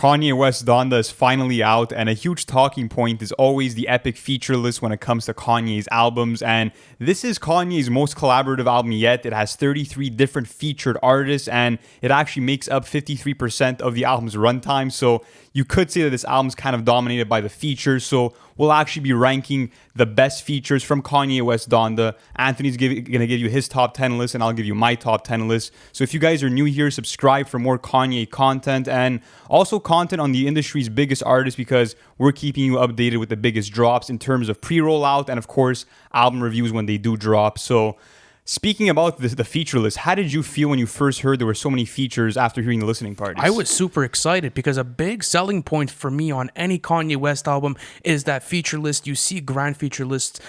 Kanye West DONDA is finally out, and a huge talking point is always the epic feature list when it comes to Kanye's albums. And this is Kanye's most collaborative album yet. It has 33 different featured artists, and it actually makes up 53% of the album's runtime. So you could say that this album's kind of dominated by the features. So we'll actually be ranking the best features from Kanye West DONDA. Anthony's going to give you his top 10 list, and I'll give you my top 10 list. So if you guys are new here, subscribe for more Kanye content, and also content on the industry's biggest artists, because we're keeping you updated with the biggest drops in terms of pre-rollout and, of course, album reviews when they do drop. So speaking about the feature list, how did you feel when you first heard there were so many features after hearing the listening parties? I was super excited because a big selling point for me on any Kanye West album is that feature list. You see grand feature lists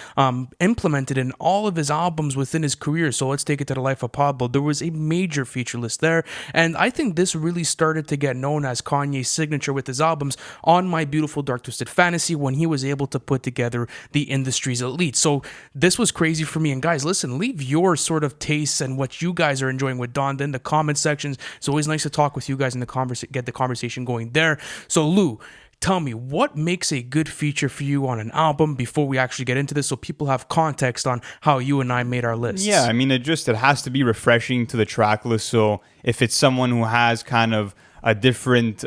implemented in all of his albums within his career. So let's take it to the life of Pablo. There was a major feature list there. And I think this really started to get known as Kanye's signature with his albums on My Beautiful Dark Twisted Fantasy, when he was able to put together the industry's elite. So this was crazy for me. And guys, listen, leave your sort of tastes and what you guys are enjoying with Donda in the comment sections. It's always nice to talk with you guys and get the conversation going there. So Lou, tell me, what makes a good feature for you on an album before we actually get into this, so people have context on how you and I made our lists? Yeah, I mean, it has to be refreshing to the track list. So if it's someone who has kind of a different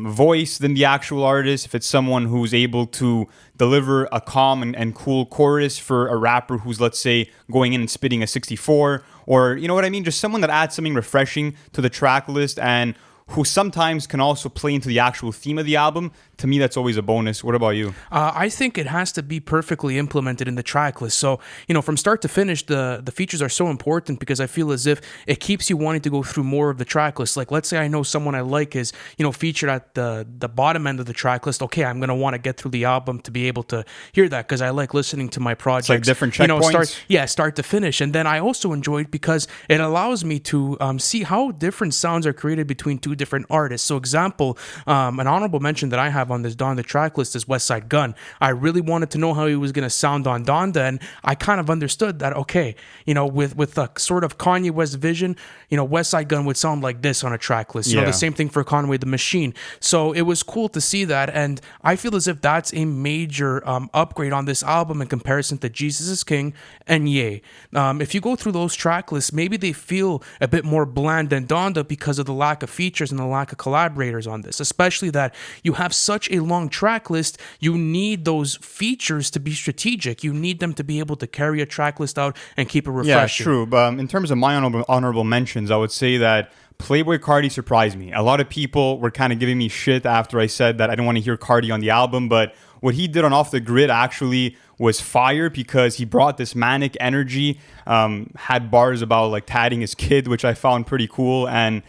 voice than the actual artist, if it's someone who's able to deliver a calm and cool chorus for a rapper who's, let's say, going in and spitting a 64, or, you know what I mean, just someone that adds something refreshing to the track list and who sometimes can also play into the actual theme of the album, to me, that's always a bonus. What about you? I think it has to be perfectly implemented in the track list. So, from start to finish, the features are so important because I feel as if it keeps you wanting to go through more of the track list. Like, let's say I know someone I like is, featured at the bottom end of the track list. Okay, I'm going to want to get through the album to be able to hear that because I like listening to my projects. It's like different checkpoints. Start to finish. And then I also enjoy it because it allows me to see how different sounds are created between two different artists. So, example, an honorable mention that I have on this Donda track list is Westside Gunn. I really wanted to know how he was going to sound on Donda, and I kind of understood that, okay, with the sort of Kanye West vision, Westside Gunn would sound like this on a track list. The same thing for Conway the Machine. So it was cool to see that, and I feel as if that's a major upgrade on this album in comparison to Jesus is King and Ye. If you go through those track lists, maybe they feel a bit more bland than Donda because of the lack of features and the lack of collaborators on this, especially that you have such a long track list. You need those features to be strategic. You need them to be able to carry a track list out and keep it refreshing. Yeah, true. But in terms of my honorable mentions, I would say that Playboi Carti surprised me. A lot of people were kind of giving me shit after I said that I didn't want to hear Carti on the album, but what he did on Off the Grid actually was fire because he brought this manic energy, had bars about like tatting his kid, which I found pretty cool, and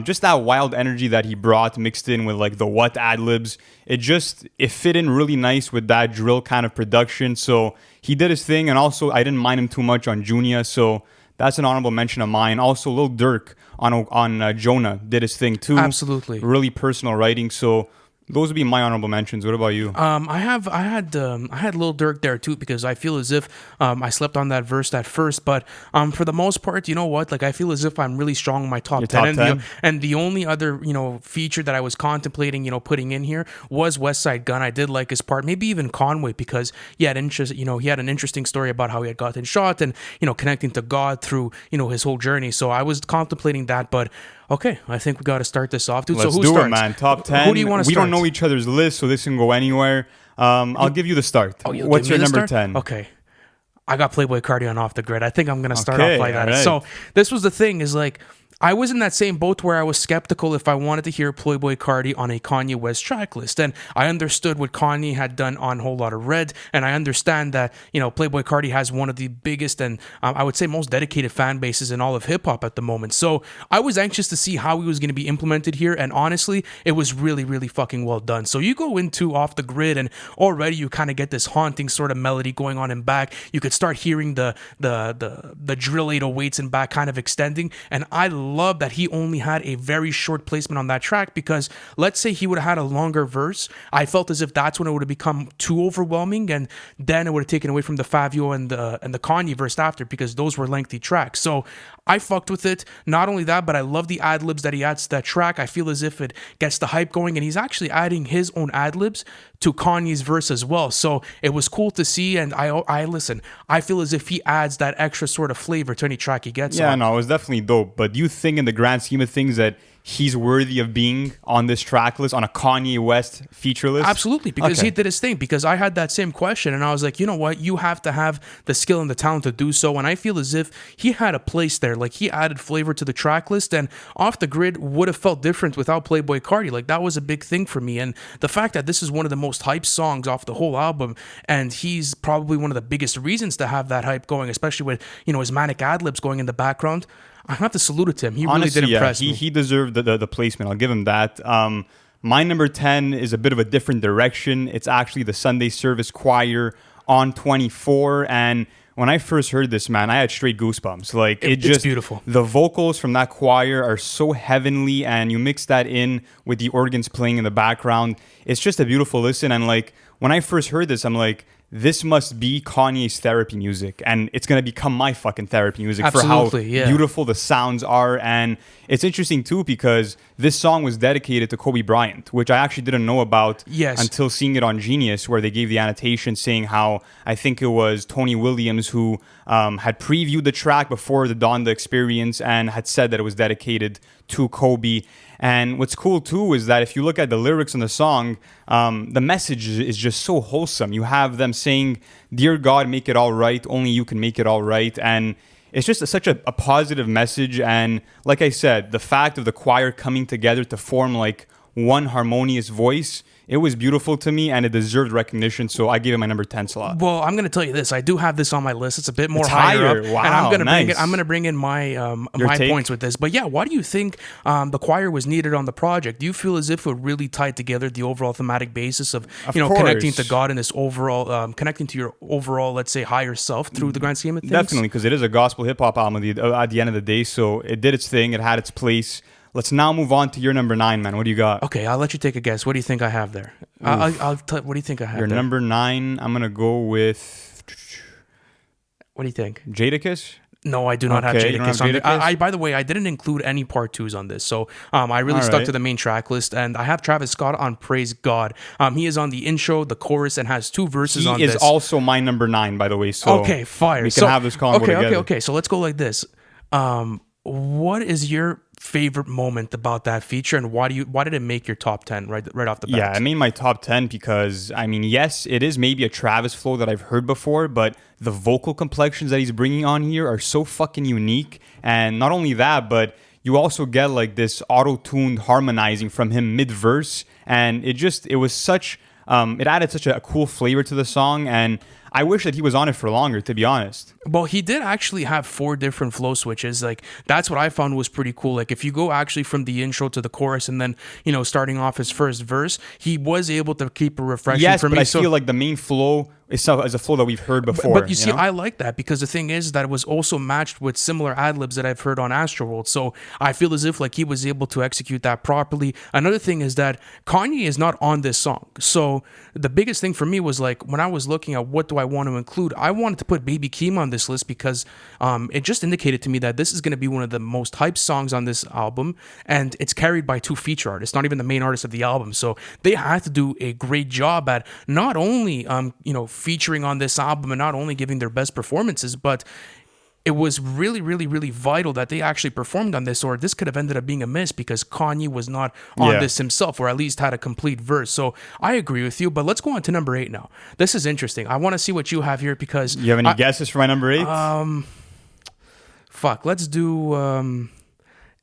just that wild energy that he brought mixed in with like the what ad-libs, it fit in really nice with that drill kind of production. So he did his thing, and also I didn't mind him too much on Junior, so that's an honorable mention of mine. Also, Lil Durk on Jonah did his thing too. Absolutely. Really personal writing, so those would be my honorable mentions. What about you? I had Lil Durk there too because I feel as if I slept on that verse at first, but for the most part, you know what? Like I feel as if I'm really strong in my top 10. And the only other feature that I was contemplating putting in here was Westside Gunn. I did like his part, maybe even Conway, because he had an interesting story about how he had gotten shot and connecting to God through his whole journey. So I was contemplating that, but. Okay, I think we got to start this off, dude. Let's so who do starts? It, man. Top 10. Who do you want to start? We don't know each other's list, so this can go anywhere. I'll give you the start. What's your number 10? Okay. I got Playboi Carti on Off the Grid. I think I'm going to start off like that. Right. So this was the thing is like, I was in that same boat where I was skeptical if I wanted to hear Playboi Carti on a Kanye West track list. And I understood what Kanye had done on Whole Lotta Red. And I understand that, Playboi Carti has one of the biggest and I would say most dedicated fan bases in all of hip hop at the moment. So I was anxious to see how he was going to be implemented here. And honestly, it was really, really fucking well done. So you go into Off the Grid and already you kind of get this haunting sort of melody going on in back. You could start hearing the drill 808s in back kind of extending. And I love that he only had a very short placement on that track because let's say he would have had a longer verse. I felt as if that's when it would have become too overwhelming, and then it would have taken away from the Fabio and the Kanye verse after because those were lengthy tracks. So I fucked with it. Not only that, but I love the ad libs that he adds to that track. I feel as if it gets the hype going, and he's actually adding his own ad libs to Kanye's verse as well. So it was cool to see, and I listen. I feel as if he adds that extra sort of flavor to any track he gets. Yeah, no, it was definitely dope. But do you think, in the grand scheme of things, that he's worthy of being on this track list, on a Kanye West feature list? Absolutely, because he did his thing. Because I had that same question, and I was like, you know what? You have to have the skill and the talent to do so. And I feel as if he had a place there. Like, he added flavor to the track list, and Off the Grid would have felt different without Playboi Carti. Like, that was a big thing for me. And the fact that this is one of the most hyped songs off the whole album, and he's probably one of the biggest reasons to have that hype going, especially with, you know, his manic ad libs going in the background. I have to salute it to him. He Honestly, really did impress me. He deserved the placement. I'll give him that. My number 10 is a bit of a different direction. It's actually the Sunday Service Choir on 24. And when I first heard this, man, I had straight goosebumps. Like, it's beautiful. The vocals from that choir are so heavenly, and you mix that in with the organs playing in the background. It's just a beautiful listen. And like, when I first heard this, I'm like, this must be Kanye's therapy music, and it's going to become my fucking therapy music. Absolutely, for how beautiful the sounds are. And it's interesting too, because this song was dedicated to Kobe Bryant, which I actually didn't know about until seeing it on Genius, where they gave the annotation saying how, I think it was Tony Williams who had previewed the track before the Donda experience and had said that it was dedicated to Kobe. And what's cool too is that if you look at the lyrics in the song, the message is just so wholesome. You have them saying, "Dear God, make it all right. Only you can make it all right." And it's just such a positive message. And like I said, the fact of the choir coming together to form like one harmonious voice, it was beautiful to me, and it deserved recognition. So I gave it my number 10 slot. Well, I'm going to tell you this. I do have this on my list. It's a bit more higher up. Wow, and I'm going nice. to bring in my my points with this. But yeah, why do you think the choir was needed on the project? Do you feel as if it really tied together the overall thematic basis of connecting to God and this overall connecting to your overall, let's say, higher self through the grand scheme of things? Definitely, because it is a gospel hip hop album at the end of the day. So it did its thing. It had its place. Let's now move on to your number 9, man. What do you got? Okay, I'll let you take a guess. What do you think I have there? What do you think I have your there? number 9, I'm going to go with... What do you think? Jadakiss? No, I do not have Jadakiss on there. By the way, I didn't include any part 2s on this. So I really stuck to the main track list. And I have Travis Scott on Praise God. He is on the intro, the chorus, and has 2 verses on this. He is also my number 9, by the way. So okay, fire. We can have this convo together. Okay. So let's go like this. What is your favorite moment about that feature, and why did it make your top 10 right off the bat? Yeah, I made my top 10 because, I mean, yes, it is maybe a Travis flow that I've heard before, but the vocal complexions that he's bringing on here are so fucking unique. And not only that, but you also get like this auto-tuned harmonizing from him mid-verse, and it was such it added such a cool flavor to the song. And I wish that he was on it for longer, to be honest. Well, he did actually have 4 different flow switches. Like, that's what I found was pretty cool. Like, if you go actually from the intro to the chorus and then, starting off his first verse, he was able to keep a refreshing for me. Yes, but I feel like the main flow is a flow that we've heard before. But you see, I like that because the thing is that it was also matched with similar ad-libs that I've heard on Astroworld. So I feel as if like he was able to execute that properly. Another thing is that Kanye is not on this song. So the biggest thing for me was like, when I was looking at what do I want to include, I wanted to put Baby Keem on this list because it just indicated to me that this is going to be one of the most hyped songs on this album, and it's carried by 2 feature artists, not even the main artist of the album. So they had to do a great job at not only featuring on this album and not only giving their best performances, but it was really, really, really vital that they actually performed on this, or this could have ended up being a miss because Kanye was not on this himself, or at least had a complete verse. So I agree with you, but let's go on to number 8 now. This is interesting. I want to see what you have here because... You have any guesses for my number 8? Let's do...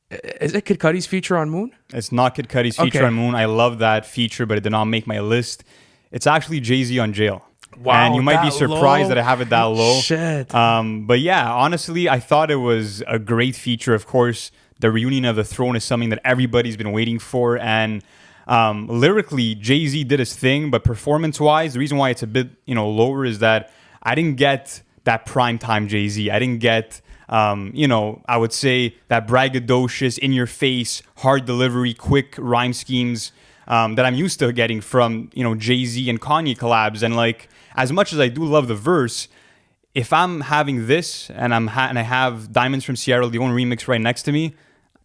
is it Kid Cudi's feature on Moon? It's not Kid Cudi's feature on Moon. I love that feature, but it did not make my list. It's actually Jay-Z on Jail. Wow, and you might be surprised that I have it that low. Shit. But yeah, honestly, I thought it was a great feature. Of course, the reunion of the throne is something that everybody's been waiting for. And lyrically, Jay-Z did his thing, but performance-wise, the reason why it's a bit lower is that I didn't get that primetime Jay-Z. I didn't get I would say that braggadocious, in-your-face, hard delivery, quick rhyme schemes that I'm used to getting from Jay-Z and Kanye collabs. And like, as much as I do love the verse, if I'm having this and I have Diamonds from Sierra Leone remix right next to me,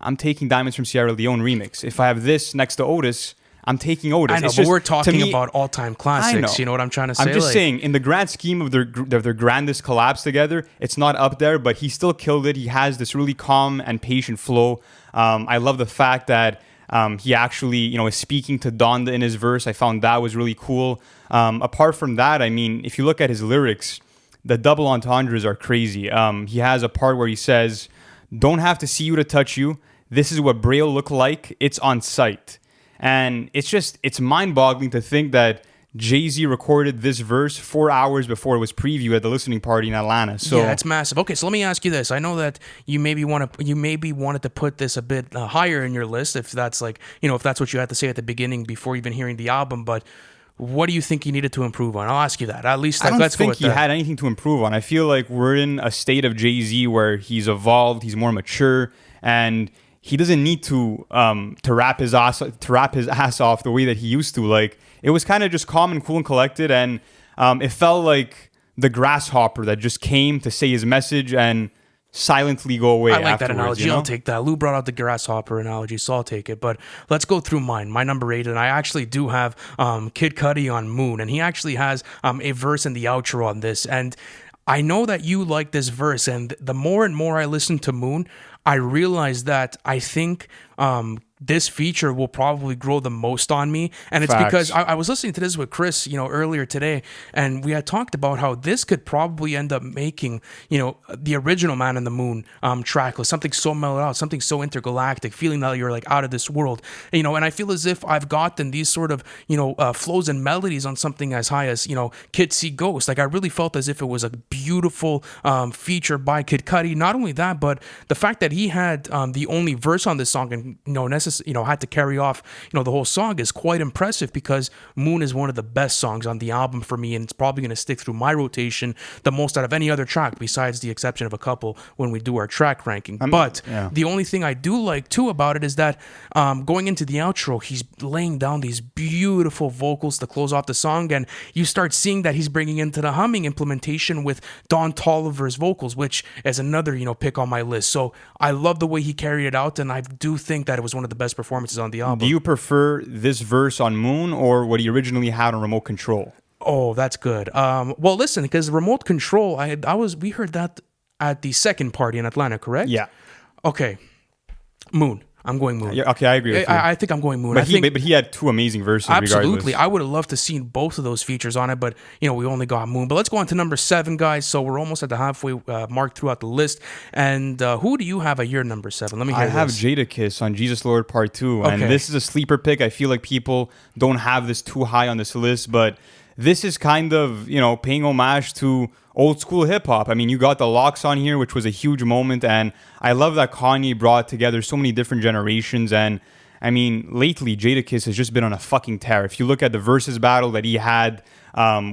I'm taking Diamonds from Sierra Leone remix. If I have this next to Otis, I'm taking Otis. I know, It's but just, we're talking to me, about all-time classics. You know what I'm trying to say? I'm just saying, in the grand scheme of their grandest collabs together, it's not up there, but he still killed it. He has this really calm and patient flow. I love the fact that he actually, is speaking to Donda in his verse. I found that was really cool. Apart from that, I mean, if you look at his lyrics, the double entendres are crazy. He has a part where he says, "Don't have to see you to touch you. This is what Braille look like. It's on sight." And it's mind-boggling to think that Jay-Z recorded this verse 4 hours before it was previewed at the listening party in Atlanta. So yeah, it's massive. Okay, so let me ask you this. I know that you maybe wanted to put this a bit higher in your list, if that's if that's what you had to say at the beginning before even hearing the album, but what do you think you needed to improve on? I'll ask you that. At least I don't let's go think with he that. had anything to improve on. I feel like we're in a state of Jay-Z where he's evolved, he's more mature, and he doesn't need to rap his ass off the way that he used to. Like, it was kind of just calm and cool and collected, and it felt like the grasshopper that just came to say his message and silently go away. I like that afterwards, analogy. I'll take that. Lou brought out the grasshopper analogy, so I'll take it. But let's go through mine. My number 8, and I actually do have Kid Cudi on Moon, and he actually has a verse in the outro on this. And I know that you like this verse, and the more and more I listen to Moon, I realize that I think this feature will probably grow the most on me. And it's Facts. because I was listening to this with Chris, earlier today, and we had talked about how this could probably end up making, the original Man in the Moon track list, something so mellowed out, something so intergalactic, feeling that you're like out of this world, and I feel as if I've gotten these sort of, flows and melodies on something as high as, Kid See Ghost. Like, I really felt as if it was a beautiful feature by Kid Cudi. Not only that, but the fact that he had the only verse on this song and, had to carry off, the whole song is quite impressive, because Moon is one of the best songs on the album for me, and it's probably going to stick through my rotation the most out of any other track, besides the exception of a couple when we do our track ranking. But the only thing I do like too about it is that going into the outro, he's laying down these beautiful vocals to close off the song, and you start seeing that he's bringing into the humming implementation with Don Toliver's vocals, which is another pick on my list. So I love the way he carried it out, and I do think that it was one of the best performances on the album. Do you prefer this verse on Moon or what he originally had on Remote Control? Oh, that's good. Well, listen, because Remote Control, we heard that at the second party in Atlanta, correct? Yeah. Okay. Moon. I'm going Moon. Yeah, okay, I agree with you. I think I'm going Moon. But he had 2 amazing verses. Absolutely. Regardless. I would have loved to see both of those features on it, but we only got Moon. But let's go on to number 7, guys. So we're almost at the halfway mark throughout the list. And who do you have at your number 7? Let me hear I have this. Jadakiss on Jesus Lord Part 2. And this is a sleeper pick. I feel like people don't have this too high on this list, but this is kind of, paying homage to old school hip hop. I mean, you got the Locks on here, which was a huge moment, and I love that Kanye brought together so many different generations. And I mean, lately Jadakiss has just been on a fucking tear. If you look at the versus battle that he had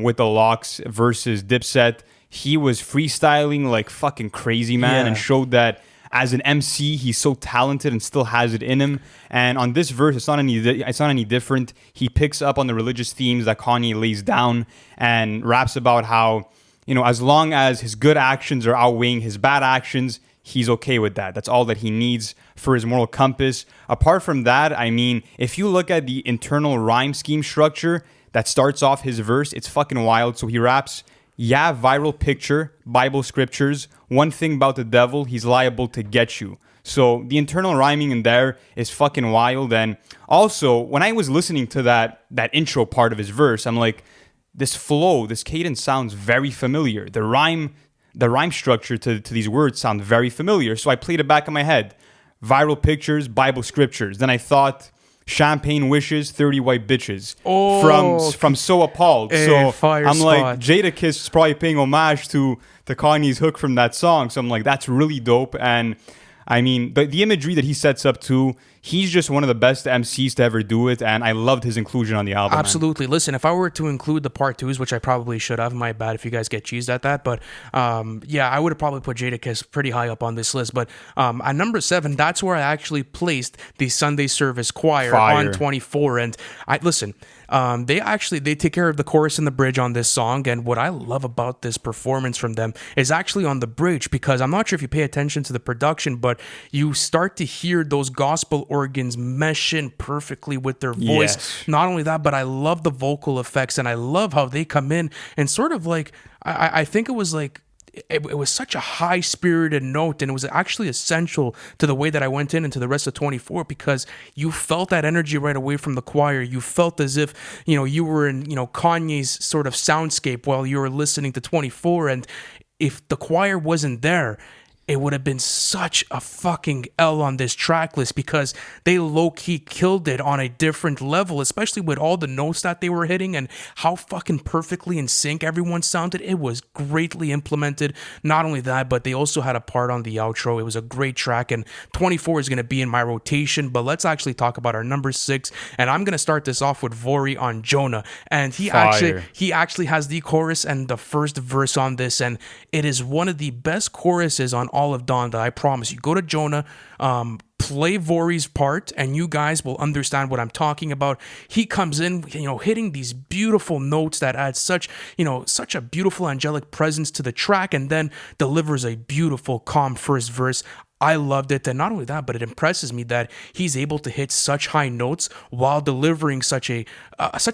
with the Locks versus Dipset, he was freestyling like fucking crazy, man, and showed that as an MC, he's so talented and still has it in him. And on this verse, it's not any different. He picks up on the religious themes that Kanye lays down and raps about how, as long as his good actions are outweighing his bad actions, he's okay with that. That's all that he needs for his moral compass. Apart from that, I mean, if you look at the internal rhyme scheme structure that starts off his verse, it's fucking wild. So he raps, "Yeah, viral picture, Bible scriptures. One thing about the devil, he's liable to get you." So the internal rhyming in there is fucking wild. And also, when I was listening to that intro part of his verse, I'm like, this flow, this cadence sounds very familiar. The rhyme structure to these words sound very familiar. So I played it back in my head. Viral pictures, Bible scriptures. Then I thought, champagne wishes, 30 white bitches. From So Appalled. So I'm like, Jadakiss is probably paying homage to Kanye's hook from that song. So I'm like, that's really dope. And I mean, the imagery that he sets up too, he's just one of the best MCs to ever do it, and I loved his inclusion on the album. Absolutely. Listen, if I were to include the part twos, which I probably should have, my bad if you guys get cheesed at that, but yeah, I would have probably put Jadakiss pretty high up on this list. But at number 7, that's where I actually placed the Sunday Service Choir on 24. And listen, they take care of the chorus and the bridge on this song, and what I love about this performance from them is actually on the bridge, because I'm not sure if you pay attention to the production, but you start to hear those gospel organs mesh in perfectly with their voice. Yes. Not only that, but I love the vocal effects, and I love how they come in and sort of like I think it was like it was such a high-spirited note, and it was actually essential to the way that I went in into the rest of 24, because you felt that energy right away from the choir. You felt as if, you were in, Kanye's sort of soundscape while you were listening to 24, and if the choir wasn't there, it would have been such a fucking L on this track list, because they low-key killed it on a different level, especially with all the notes that they were hitting and how fucking perfectly in sync everyone sounded. It was greatly implemented. Not only that, but they also had a part on the outro. It was a great track, and 24 is going to be in my rotation, but let's actually talk about our number 6, and I'm going to start this off with Vori on Jonah, and he actually has the chorus and the first verse on this, and it is one of the best choruses on all of Donda. I promise you. Go to Jonah, play Vori's part, and you guys will understand what I'm talking about. He comes in, hitting these beautiful notes that add such a beautiful angelic presence to the track, and then delivers a beautiful, calm first verse. I loved it, and not only that, but it impresses me that he's able to hit such high notes while delivering such a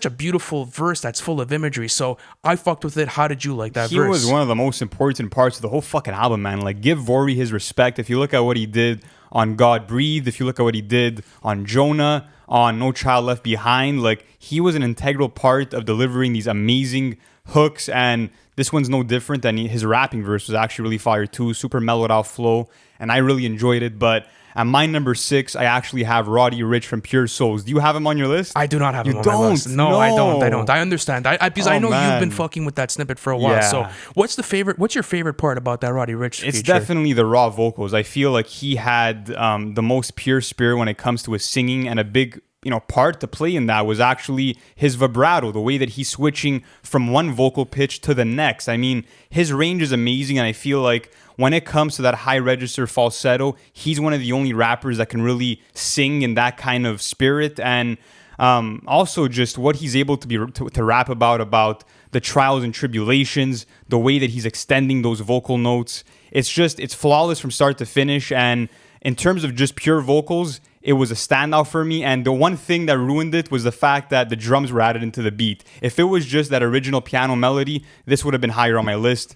beautiful verse that's full of imagery. So I fucked with it. How did you like that verse? He was one of the most important parts of the whole fucking album, man. Like, give Vori his respect. If you look at what he did on God Breathe, if you look at what he did on Jonah, on No Child Left Behind, like, he was an integral part of delivering these amazing hooks, and this one's no different. And his rapping verse was actually really fire too, super mellowed out flow, and I really enjoyed it. But at my number 6, I actually have Roddy Ricch from Pure Souls. Do you have him on your list? I do not have him on my list. No, I don't. I understand. Because I know you've been fucking with that snippet for a while. Yeah. So what's your favorite part about that Roddy Ricch feature? It's definitely the raw vocals. I feel like he had the most pure spirit when it comes to his singing, and a big part to play in that was actually his vibrato, the way that he's switching from one vocal pitch to the next. I mean, his range is amazing, and I feel like when it comes to that high register falsetto, he's one of the only rappers that can really sing in that kind of spirit. And also just what he's able to rap about the trials and tribulations, the way that he's extending those vocal notes. It's flawless from start to finish. And in terms of just pure vocals, it was a standout for me. And the one thing that ruined it was the fact that the drums were added into the beat. If it was just that original piano melody, this would have been higher on my list.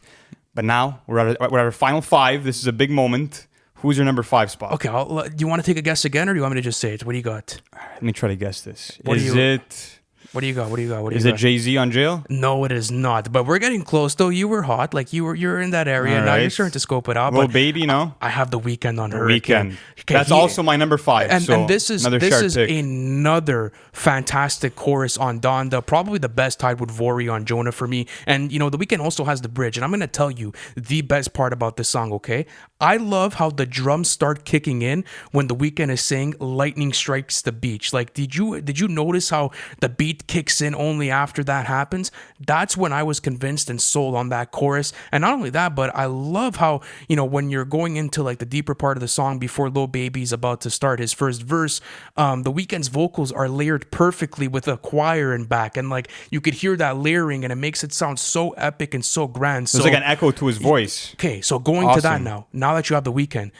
But now we're at our final 5. This is a big moment. Who's your number 5 spot? Okay, do you want to take a guess again, or do you want me to just say it? What do you got? Let me try to guess this. What do you got? Is it Jay-Z on Jail? No, it is not. But we're getting close, though. You were hot. Like, you're in that area. All now you're starting to scope it out. Lil Baby, no? I have the Weeknd on Hurricane. Okay, that's also my number 5. And this is another fantastic chorus on Donda. Probably the best, tied with Vori on Jonah for me. And, the Weeknd also has the bridge. And I'm going to tell you the best part about this song, okay? I love how the drums start kicking in when the Weeknd is saying lightning strikes the beach. Like, did you notice how the beat kicks in only after that happens? That's when I was convinced and sold on that chorus. And not only that, but I love how, when you're going into like the deeper part of the song before Lil Baby's about to start his first verse, the Weeknd's vocals are layered perfectly with a choir in back, and like you could hear that layering, and it makes it sound so epic and so grand. There's like an echo to his voice. Okay, so going to that now that you have the Weeknd,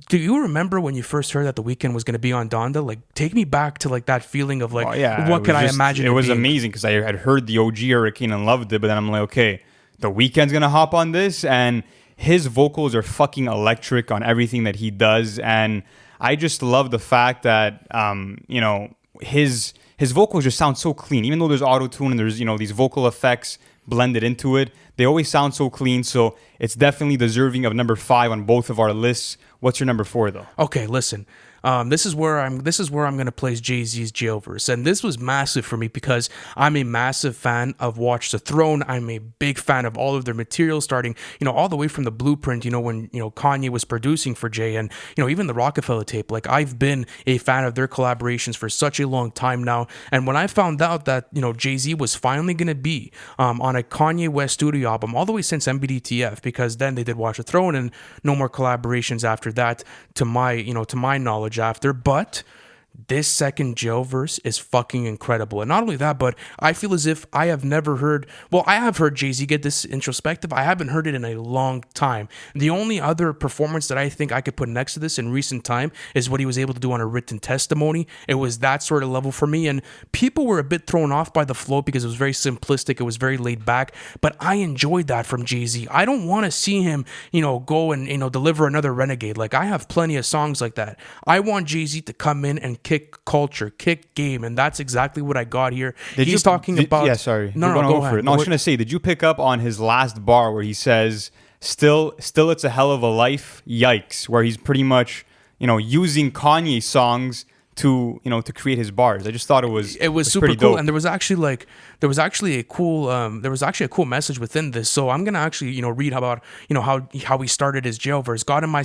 do you remember when you first heard that the Weeknd was going to be on Donda? Like, take me back to like that feeling of like, what could I imagine? It was amazing because I had heard the OG Hurricane and loved it, but then I'm like, okay, the Weeknd's going to hop on this, and his vocals are fucking electric on everything that he does. And I just love the fact that, his vocals just sound so clean, even though there's auto-tune and there's, these vocal effects blended into it. They always sound so clean, so it's definitely deserving of number 5 on both of our lists. What's your number 4, though? Okay, listen. This is where I'm gonna place Jay-Z's Jailverse, and this was massive for me because I'm a massive fan of Watch the Throne. I'm a big fan of all of their material, starting all the way from the Blueprint. When Kanye was producing for Jay, and even the Rockefeller tape. Like, I've been a fan of their collaborations for such a long time now, and when I found out that Jay-Z was finally gonna be on a Kanye West studio album, all the way since MBDTF, because then they did Watch the Throne and no more collaborations after that, to my knowledge after. But this second Jailverse is fucking incredible. And not only that, but I feel as if I have never heard, well, I have heard Jay-Z get this introspective. I haven't heard it in a long time. The only other performance that I think I could put next to this in recent time is what he was able to do on A Written Testimony. It was that sort of level for me. And people were a bit thrown off by the flow because it was very simplistic. It was very laid back. But I enjoyed that from Jay-Z. I don't want to see him, go and, deliver another Renegade. Like, I have plenty of songs like that. I want Jay-Z to come in and kick culture, kick game, and that's exactly what I got here. He's talking about... Yeah, sorry. No, go ahead. No, I was going to say, did you pick up on his last bar where he says, still it's a hell of a life, yikes, where he's pretty much, using Kanye songs to create his bars. I just thought it was super pretty cool, dope. and there was actually a cool message within this. So I'm gonna actually read about how he started his Jailverse. God in my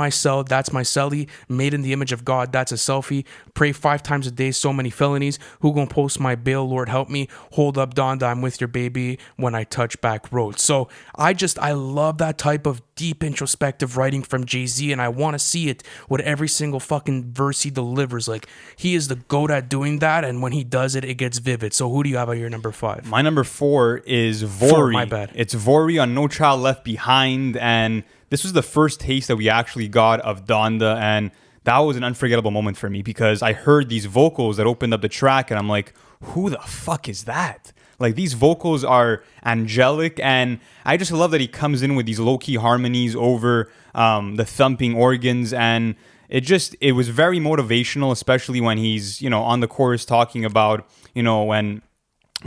cell, that's my cellie. Made in the image of God, that's a selfie. Pray 5 times a day, so many felonies. Who gonna post my bail? Lord help me. Hold up, Donda, I'm with your baby when I touch back roads. So I love that type of deep introspective writing from Jay-Z, and I want to see it with every single fucking verse he delivers. Like, he is the GOAT at doing that, and when he does it, it gets vivid. So who do you have at your number 5? My number 4 is Vori. My bad. It's Vori on No Child Left Behind, and this was the first taste that we actually got of Donda, and that was an unforgettable moment for me because I heard these vocals that opened up the track, and I'm like, who the fuck is that? Like, these vocals are angelic, and I just love that he comes in with these low-key harmonies over the thumping organs, and it was very motivational, especially when he's, on the chorus talking about, when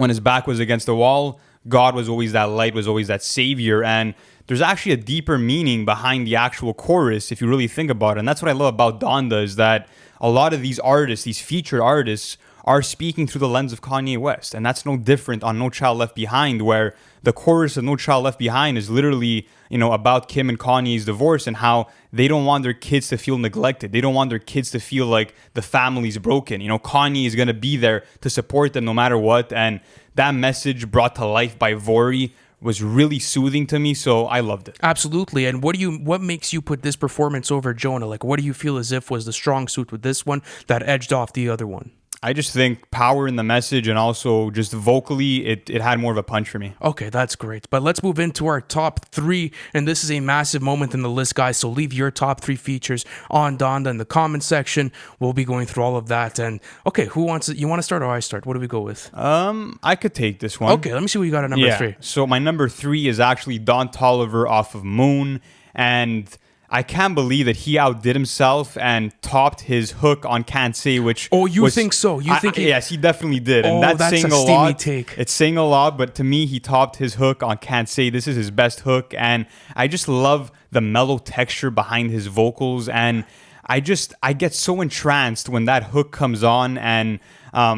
his back was against the wall, God was always that light, was always that savior, and there's actually a deeper meaning behind the actual chorus if you really think about it, and that's what I love about Donda, is that a lot of these artists, these featured artists, are speaking through the lens of Kanye West. And that's no different on No Child Left Behind, where the chorus of No Child Left Behind is literally, about Kim and Kanye's divorce and how they don't want their kids to feel neglected. They don't want their kids to feel like the family's broken. Kanye is going to be there to support them no matter what. And that message brought to life by Vori was really soothing to me, so I loved it. Absolutely. And what makes you put this performance over Jonah? Like, what do you feel as if was the strong suit with this one that edged off the other one? I just think power in the message, and also just vocally, it had more of a punch for me. Okay, that's great. But let's move into our top 3, and this is a massive moment in the list, guys. So leave your top 3 features on Donda in the comment section. We'll be going through all of that. And okay, who wants it? You want to start or I start? What do we go with? I could take this one. Okay, let me see what you got at number 3. So my number 3 is actually Don Toliver off of Moon, and I can't believe that he outdid himself and topped his hook on Can't Say, which... Oh, you think so? Yes, he definitely did. And that's saying a lot. Take. It's saying a lot, but to me, he topped his hook on Can't Say. This is his best hook, and I just love the mellow texture behind his vocals, and I get so entranced when that hook comes on, and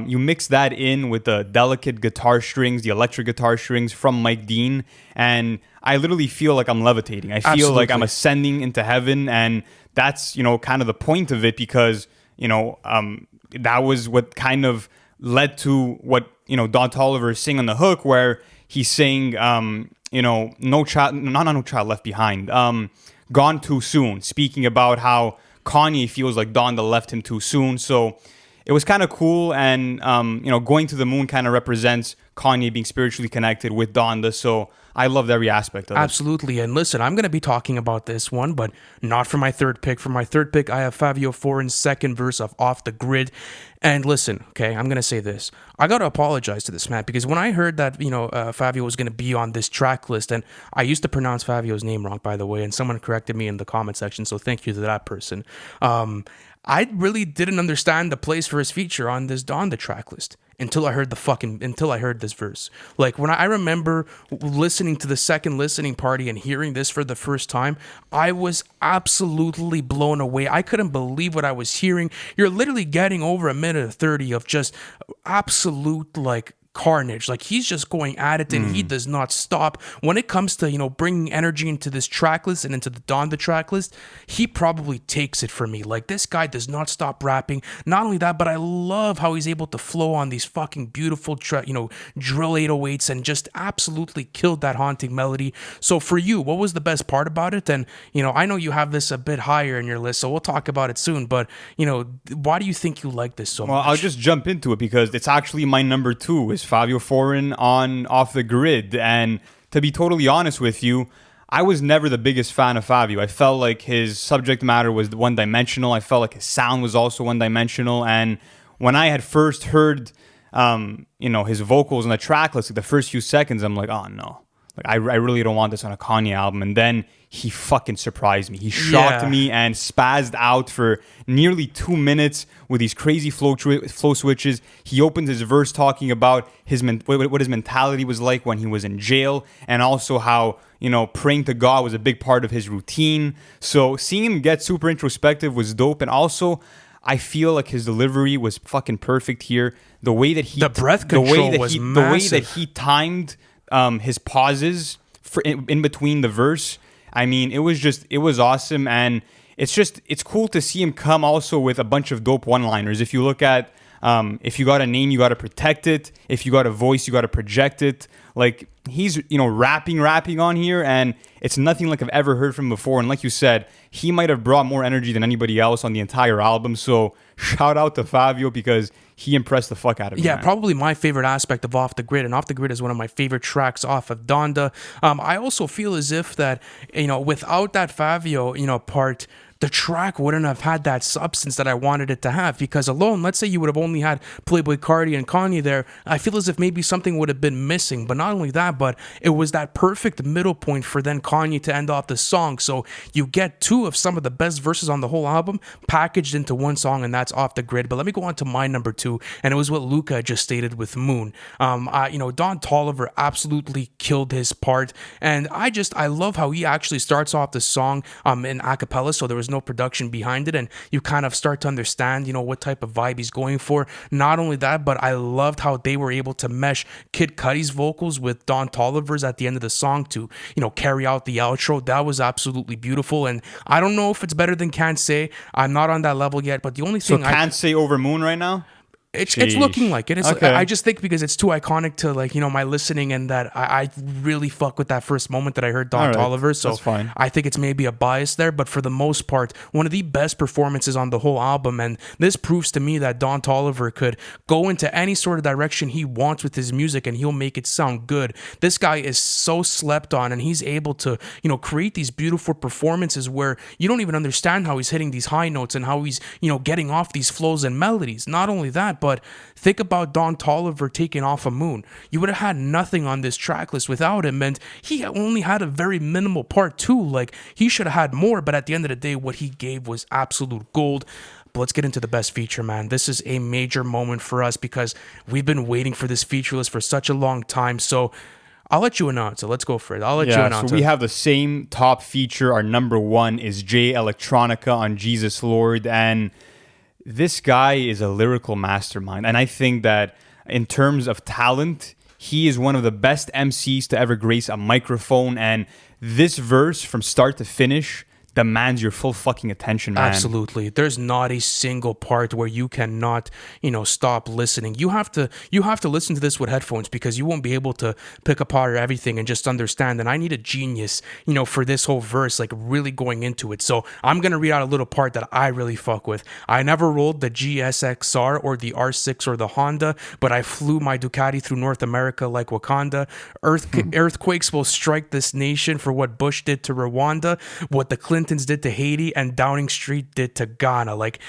you mix that in with the delicate guitar strings, the electric guitar strings from Mike Dean, and I literally feel like I'm levitating. I feel like I'm ascending into heaven, and that's, kind of the point of it, because, that was what kind of led to what, Don Toliver is saying on the hook, where he's saying, No Child Left Behind, Gone Too Soon, speaking about how Kanye feels like Donda left him too soon. So it was kind of cool, and Going to the Moon kind of represents Kanye being spiritually connected with Donda, so I loved every aspect of it. Absolutely. And listen, I'm going to be talking about this one, but not for my third pick. For my third pick, I have Fabio Foreign's second verse of Off the Grid. And listen, okay, I'm going to say this. I got to apologize to this man, because when I heard that, Fabio was going to be on this track list, and I used to pronounce Fabio's name wrong, by the way, and someone corrected me in the comment section, so thank you to that person. I really didn't understand the place for his feature on this Donda track list. until I heard this verse. Like when I remember listening to the second listening party and hearing this for the first time, I was absolutely blown away. I couldn't believe what I was hearing. You're literally getting over a minute 30 of just absolute like carnage. Like he's just going at it and he does not stop. When it comes to, bringing energy into this track list and into the Donda track list, he probably takes it for me. Like this guy does not stop rapping. Not only that, but I love how he's able to flow on these fucking beautiful drill 808s and just absolutely killed that haunting melody. So for you, what was the best part about it? And I know you have this a bit higher in your list, so we'll talk about it soon, but why do you think you like this so much? Well, I'll just jump into it because it's actually my number 2 is Fabio Foreign on Off the Grid. And to be totally honest with you, I was never the biggest fan of Fabio. I felt like his subject matter was one-dimensional. I felt like his sound was also one-dimensional. And when I had first heard, his vocals on the track list, like the first few seconds, I'm like, oh no. Like, I really don't want this on a Kanye album. And then he fucking surprised me. He shocked me and spazzed out for nearly 2 minutes with these crazy flow switches. He opens his verse talking about what his mentality was like when he was in jail, and also how, praying to God was a big part of his routine. So seeing him get super introspective was dope. And also, I feel like his delivery was fucking perfect here. The way that he... The breath control was massive. The way that he timed his pauses in between the verse, I mean, it was awesome. And it's cool to see him come also with a bunch of dope one-liners. If you look at if you got a name, you got to protect it. If you got a voice, you got to project it. Like, he's rapping on here, and it's nothing like I've ever heard from before. And like you said, he might have brought more energy than anybody else on the entire album. So shout out to Fabio because he impressed the fuck out of me. Yeah, man. Probably my favorite aspect of Off the Grid, and Off the Grid is one of my favorite tracks off of Donda. I also feel as if that, without that Fabio, part, the track wouldn't have had that substance that I wanted it to have, because alone, let's say you would have only had Playboi Carti and Kanye there, I feel as if maybe something would have been missing. But not only that, but it was that perfect middle point for then Kanye to end off the song. So you get 2 of some of the best verses on the whole album packaged into one song, and that's Off the Grid. But let me go on to my number 2, and it was what Luca just stated with Moon. Don Toliver absolutely killed his part, and I love how he actually starts off the song in a cappella, so there was no production behind it, and you kind of start to understand what type of vibe he's going for. Not only that, but I loved how they were able to mesh Kid Cudi's vocals with Don Toliver's at the end of the song to carry out the outro. That was absolutely beautiful, and I don't know if it's better than Can't Say. I'm not on that level yet, but the only thing Can't Say over Moon right now. It's looking like it. Okay. I just think because it's too iconic to my listening, and that I really fuck with that first moment that I heard Don Toliver. So that's fine. I think it's maybe a bias there, but for the most part, one of the best performances on the whole album. And this proves to me that Don Toliver could go into any sort of direction he wants with his music, and he'll make it sound good. This guy is so slept on, and he's able to create these beautiful performances where you don't even understand how he's hitting these high notes and how he's getting off these flows and melodies. Not only that, but think about Don Toliver taking Off a Moon. You would have had nothing on this track list without him, and he only had a very minimal part too. Like, he should have had more, but at the end of the day, what he gave was absolute gold. But let's get into the best feature, man. This is a major moment for us because we've been waiting for this feature list for such a long time. So I'll let you announce it. Let's go for it. I'll let you announce it. So we have the same top feature. Our number 1 is Jay Electronica on Jesus Lord, and this guy is a lyrical mastermind. And I think that in terms of talent, he is one of the best MCs to ever grace a microphone. And this verse from start to finish demands your full fucking attention, man. Absolutely. There's not a single part where you cannot, stop listening. You have to listen to this with headphones because you won't be able to pick apart everything and just understand. And I need a genius, for this whole verse, like really going into it. So I'm going to read out a little part that I really fuck with. I never rolled the GSXR or the R6 or the Honda, but I flew my Ducati through North America like Wakanda. Earthquakes will strike this nation for what Bush did to Rwanda, what the Clintons did to Haiti, and Downing Street did to Ghana. Like,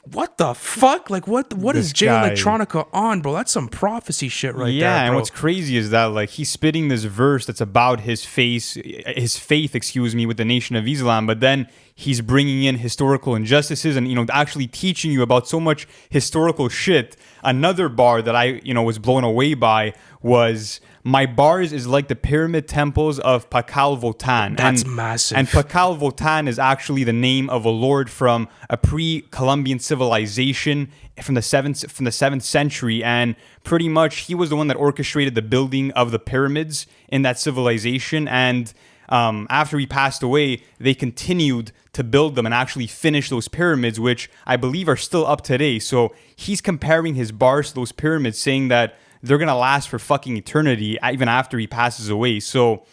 what the fuck? Like, what is Jay Electronica on, bro? That's some prophecy shit right there, bro. Yeah, and what's crazy is that, like, he's spitting this verse that's about his faith, with the Nation of Islam, but then he's bringing in historical injustices and, actually teaching you about so much historical shit. Another bar that I, was blown away by was, my bars is like the pyramid temples of Pakal Votan. That's massive. And Pakal Votan is actually the name of a lord from a pre-Columbian civilization from the 7th century, and pretty much he was the one that orchestrated the building of the pyramids in that civilization. And after he passed away, they continued to build them and actually finish those pyramids, which I believe are still up today. So he's comparing his bars to those pyramids, saying that they're going to last for fucking eternity, even after he passes away. So,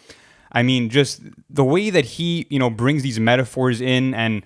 I mean, just the way that he, brings these metaphors in and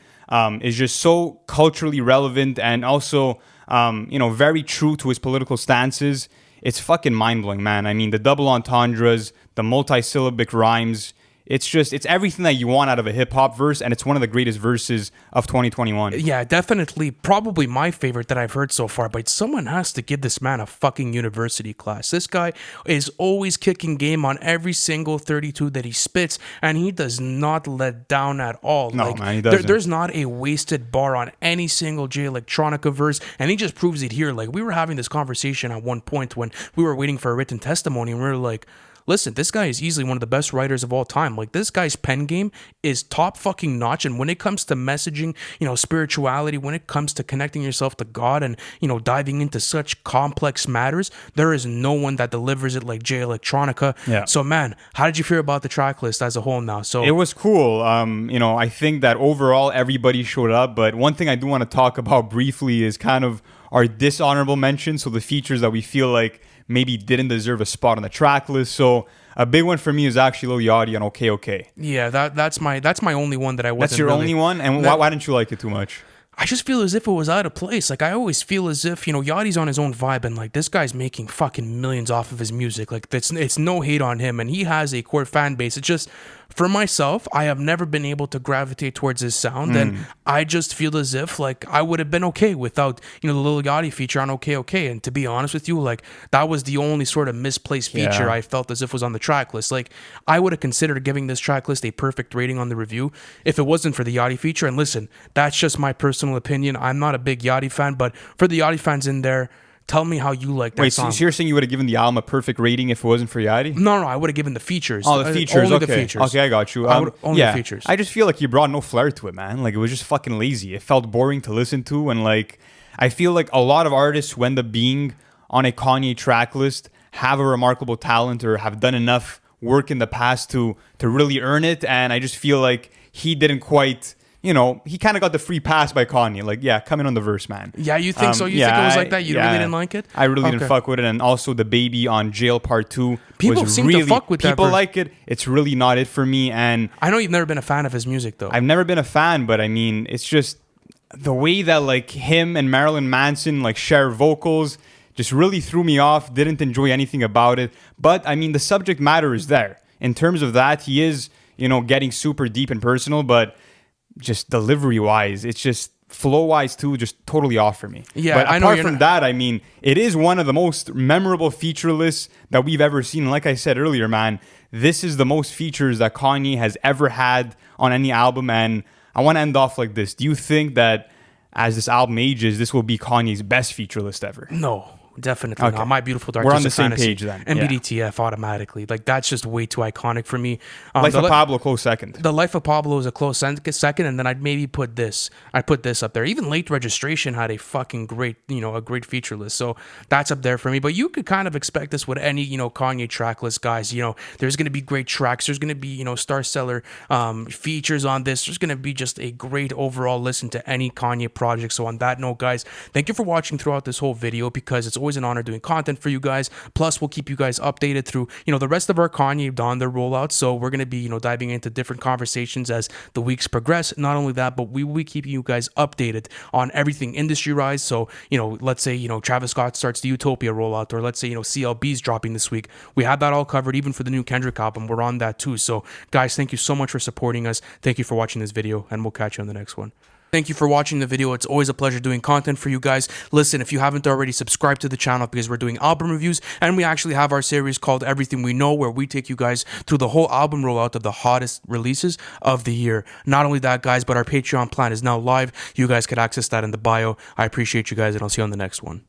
is just so culturally relevant and also, very true to his political stances. It's fucking mind-blowing, man. I mean, the double entendres, the multi-syllabic rhymes, it's everything that you want out of a hip-hop verse, and it's one of the greatest verses of 2021. Yeah, definitely. Probably my favorite that I've heard so far, but someone has to give this man a fucking university class. This guy is always kicking game on every single 32 that he spits, and he does not let down at all. No, man, he doesn't. There's not a wasted bar on any single Jay Electronica verse, and he just proves it here. Like, we were having this conversation at one point when we were waiting for a written testimony, and we were like, listen, this guy is easily one of the best writers of all time. Like, this guy's pen game is top fucking notch. And when it comes to messaging, spirituality, when it comes to connecting yourself to God and, diving into such complex matters, there is no one that delivers it like Jay Electronica. Yeah. So, man, how did you feel about the track list as a whole now? So it was cool. I think that overall everybody showed up. But one thing I do want to talk about briefly is kind of our dishonorable mentions. So the features that we feel like maybe didn't deserve a spot on the track list. So a big one for me is actually Lil Yachty on OK OK. Yeah, that's my only one that I wasn't. That's your only one? And why didn't you like it too much? I just feel as if it was out of place. Like, I always feel as if, Yachty's on his own vibe, and like, this guy's making fucking millions off of his music. Like, it's no hate on him, and he has a core fan base. It's just, for myself, I have never been able to gravitate towards his sound, and I just feel as if, like, I would have been okay without, the Lil Yachty feature on OK OK. And to be honest with you, like, that was the only sort of misplaced feature I felt as if was on the track list. Like, I would have considered giving this track list a perfect rating on the review if it wasn't for the Yachty feature. And listen, that's just my personal opinion. I'm not a big Yachty fan, but for the Yachty fans in there, tell me how you like that song. So you're saying you would have given the album a perfect rating if it wasn't for Yachty? No, I would have given the features. Oh, the features. Only okay. the features. Okay, I got you. Only the features. I just feel like you brought no flair to it, man. Like, it was just fucking lazy. It felt boring to listen to, and like, I feel like a lot of artists who end up being on a Kanye track list have a remarkable talent or have done enough work in the past to really earn it, and I just feel like he didn't quite. He kind of got the free pass by Kanye. Like, yeah, come in on the verse, man. Yeah, you think so? You think it was like that? You really didn't like it? I really didn't fuck with it. And also the Baby on Jail Part 2. People seem to fuck with that. People like it. It's really not it for me. And I know you've never been a fan of his music, though. I've never been a fan, but I mean, it's just the way that like him and Marilyn Manson like share vocals just really threw me off. Didn't enjoy anything about it. But I mean, the subject matter is there. In terms of that, he is, getting super deep and personal, but just delivery wise, it's just flow wise too, just totally off for me. Yeah, but I know. Apart from that, I mean, it is one of the most memorable feature lists that we've ever seen. And like I said earlier, man, this is the most features that Kanye has ever had on any album. And I want to end off like this. Do you think that as this album ages, this will be Kanye's best feature list ever? No. Definitely not. My Beautiful Dark We're on the Twisted same Fantasy page then. and BDTF automatically. Like, that's just way too iconic for me. Life of Pablo, close second. The Life of Pablo is a close second, and then I'd maybe put this. I'd put this up there. Even Late Registration had a fucking great, a great feature list. So that's up there for me. But you could kind of expect this with any, Kanye track list, guys. There's going to be great tracks. There's going to be, star seller features on this. There's going to be just a great overall listen to any Kanye project. So on that note, guys, thank you for watching throughout this whole video, because it's always an honor doing content for you guys. Plus, we'll keep you guys updated through, the rest of our Kanye Donda rollout. So we're going to be, diving into different conversations as the weeks progress. Not only that, but we will be keeping you guys updated on everything industry-wise. So, let's say, Travis Scott starts the Utopia rollout, or let's say, CLB's dropping this week. We had that all covered, even for the new Kendrick album. We're on that too. So, guys, thank you so much for supporting us. Thank you for watching this video, and we'll catch you on the next one. Thank you for watching the video. It's always a pleasure doing content for you guys. Listen, if you haven't already, subscribe to the channel because we're doing album reviews, and we actually have our series called Everything We Know, where we take you guys through the whole album rollout of the hottest releases of the year. Not only that, guys, but our Patreon plan is now live. You guys could access that in the bio. I appreciate you guys, and I'll see you on the next one.